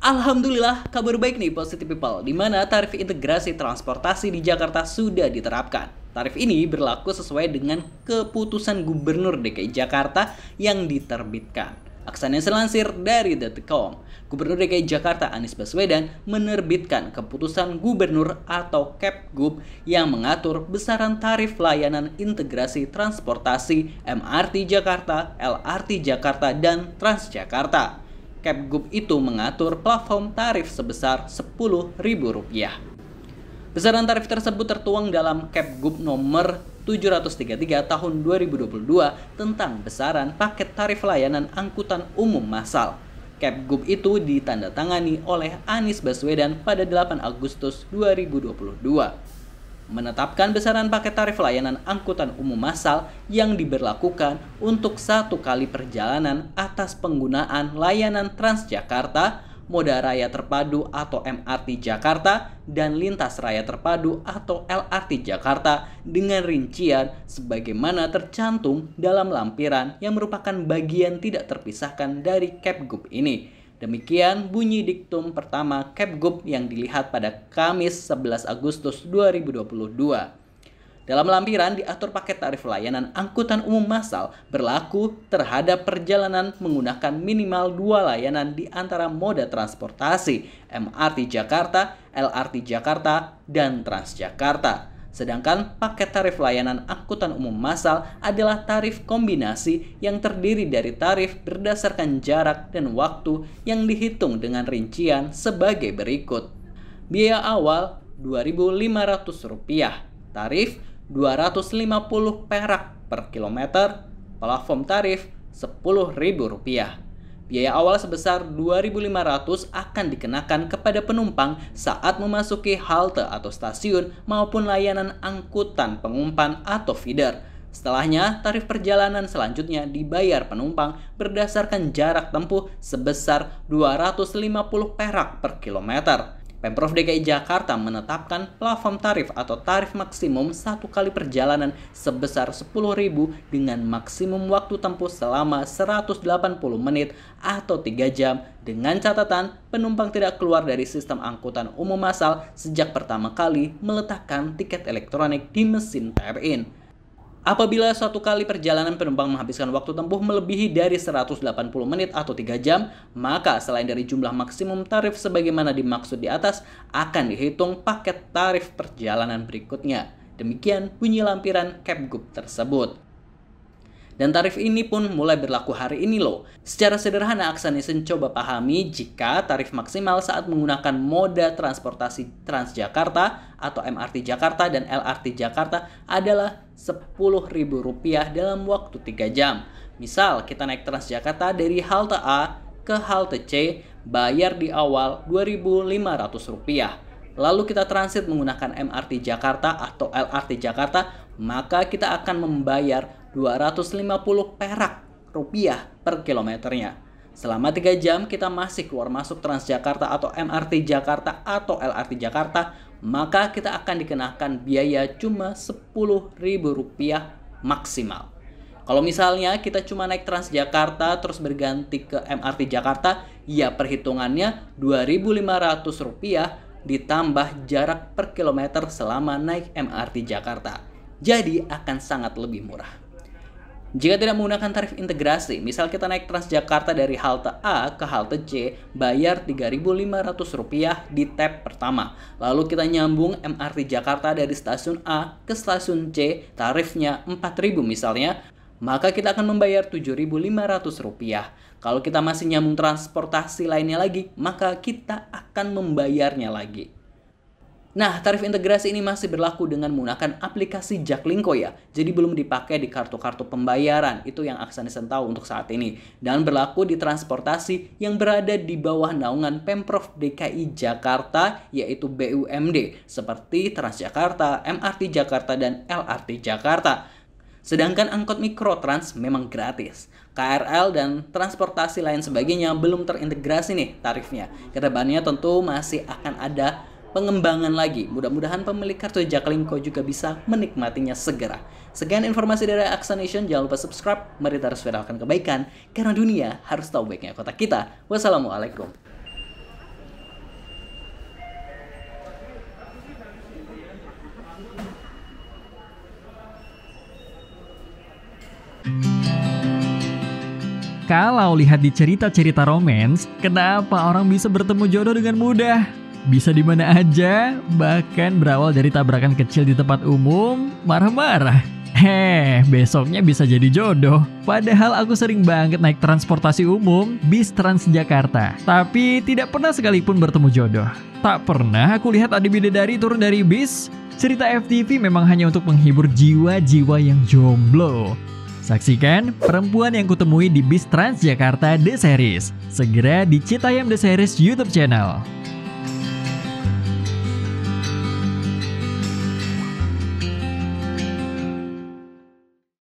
Alhamdulillah, kabar baik nih Positive People, di mana tarif integrasi transportasi di Jakarta sudah diterapkan. Tarif ini berlaku sesuai dengan keputusan Gubernur DKI Jakarta yang diterbitkan. Aksannya selansir dari Detik.com, Gubernur DKI Jakarta Anies Baswedan menerbitkan keputusan Gubernur atau Kepgub yang mengatur besaran tarif layanan integrasi transportasi MRT Jakarta, LRT Jakarta, dan Transjakarta. Kepgub itu mengatur plafon tarif sebesar Rp10.000. Besaran tarif tersebut tertuang dalam Kepgub nomor 733 tahun 2022 tentang besaran paket tarif layanan angkutan umum massal. Kepgub itu ditandatangani oleh Anies Baswedan pada 8 Agustus 2022. Menetapkan besaran paket tarif layanan angkutan umum massal yang diberlakukan untuk satu kali perjalanan atas penggunaan layanan Transjakarta, Moda Raya Terpadu atau MRT Jakarta, dan Lintas Raya Terpadu atau LRT Jakarta dengan rincian sebagaimana tercantum dalam lampiran yang merupakan bagian tidak terpisahkan dari Kepgub ini. Demikian bunyi diktum pertama Kepgub yang dilihat pada Kamis 11 Agustus 2022. Dalam lampiran diatur paket tarif layanan angkutan umum massal berlaku terhadap perjalanan menggunakan minimal 2 layanan di antara moda transportasi MRT Jakarta, LRT Jakarta, dan Transjakarta. Sedangkan paket tarif layanan angkutan umum massal adalah tarif kombinasi yang terdiri dari tarif berdasarkan jarak dan waktu yang dihitung dengan rincian sebagai berikut. Biaya awal Rp2.500, tarif Rp250 per kilometer, plafon tarif Rp10.000. Biaya awal sebesar Rp2.500 akan dikenakan kepada penumpang saat memasuki halte atau stasiun maupun layanan angkutan pengumpan atau feeder. Setelahnya, tarif perjalanan selanjutnya dibayar penumpang berdasarkan jarak tempuh sebesar Rp250 per kilometer. Pemprov DKI Jakarta menetapkan plafon tarif atau tarif maksimum satu kali perjalanan sebesar Rp10.000 dengan maksimum waktu tempuh selama 180 menit atau 3 jam dengan catatan penumpang tidak keluar dari sistem angkutan umum massal sejak pertama kali meletakkan tiket elektronik di mesin tap-in. Apabila suatu kali perjalanan penumpang menghabiskan waktu tempuh melebihi dari 180 menit atau 3 jam, maka selain dari jumlah maksimum tarif sebagaimana dimaksud di atas, akan dihitung paket tarif perjalanan berikutnya. Demikian bunyi lampiran Kepgub tersebut. Dan tarif ini pun mulai berlaku hari ini loh. Secara sederhana Aksanison coba pahami jika tarif maksimal saat menggunakan moda transportasi Transjakarta atau MRT Jakarta dan LRT Jakarta adalah Rp10.000 dalam waktu 3 jam. Misal kita naik Transjakarta dari halte A ke halte C, bayar di awal Rp2.500. Lalu kita transit menggunakan MRT Jakarta atau LRT Jakarta, maka kita akan membayar Rp250 per kilometernya. Selama 3 jam kita masih keluar masuk Transjakarta atau MRT Jakarta atau LRT Jakarta, maka kita akan dikenakan biaya cuma Rp10.000 maksimal. Kalau misalnya kita cuma naik Transjakarta terus berganti ke MRT Jakarta, ya perhitungannya Rp2.500 ditambah jarak per kilometer selama naik MRT Jakarta. Jadi akan sangat lebih murah. Jika tidak menggunakan tarif integrasi, misal kita naik Transjakarta dari halte A ke halte C, bayar Rp3.500 di tab pertama. Lalu kita nyambung MRT Jakarta dari stasiun A ke stasiun C, tarifnya Rp4.000 misalnya, maka kita akan membayar Rp7.500. Kalau kita masih nyambung transportasi lainnya lagi, maka kita akan membayarnya lagi. Nah, tarif integrasi ini masih berlaku dengan menggunakan aplikasi Jaklingko ya. Jadi belum dipakai di kartu-kartu pembayaran. Itu yang Aksanison tahu untuk saat ini. Dan berlaku di transportasi yang berada di bawah naungan Pemprov DKI Jakarta, yaitu BUMD, seperti Transjakarta, MRT Jakarta, dan LRT Jakarta. Sedangkan angkot mikrotrans memang gratis. KRL dan transportasi lain sebagainya belum terintegrasi nih tarifnya. Kedepannya tentu masih akan ada pengembangan lagi. Mudah-mudahan pemilik kartu Jaklingko juga bisa menikmatinya segera. Sekian informasi dari Aksanation. Jangan lupa subscribe. Mari terus viralkan kebaikan, karena dunia harus tahu baiknya kota kita. Wassalamualaikum. Kalau lihat di cerita-cerita romance, kenapa orang bisa bertemu jodoh dengan mudah? Bisa di mana aja, bahkan berawal dari tabrakan kecil di tempat umum, marah-marah. Besoknya bisa jadi jodoh. Padahal aku sering banget naik transportasi umum, bis Transjakarta. Tapi tidak pernah sekalipun bertemu jodoh. Tak pernah aku lihat Adi Bidadari turun dari bis. Cerita FTV memang hanya untuk menghibur jiwa-jiwa yang jomblo. Saksikan perempuan yang kutemui di bis Transjakarta The Series. Segera di Citayam The Series YouTube channel.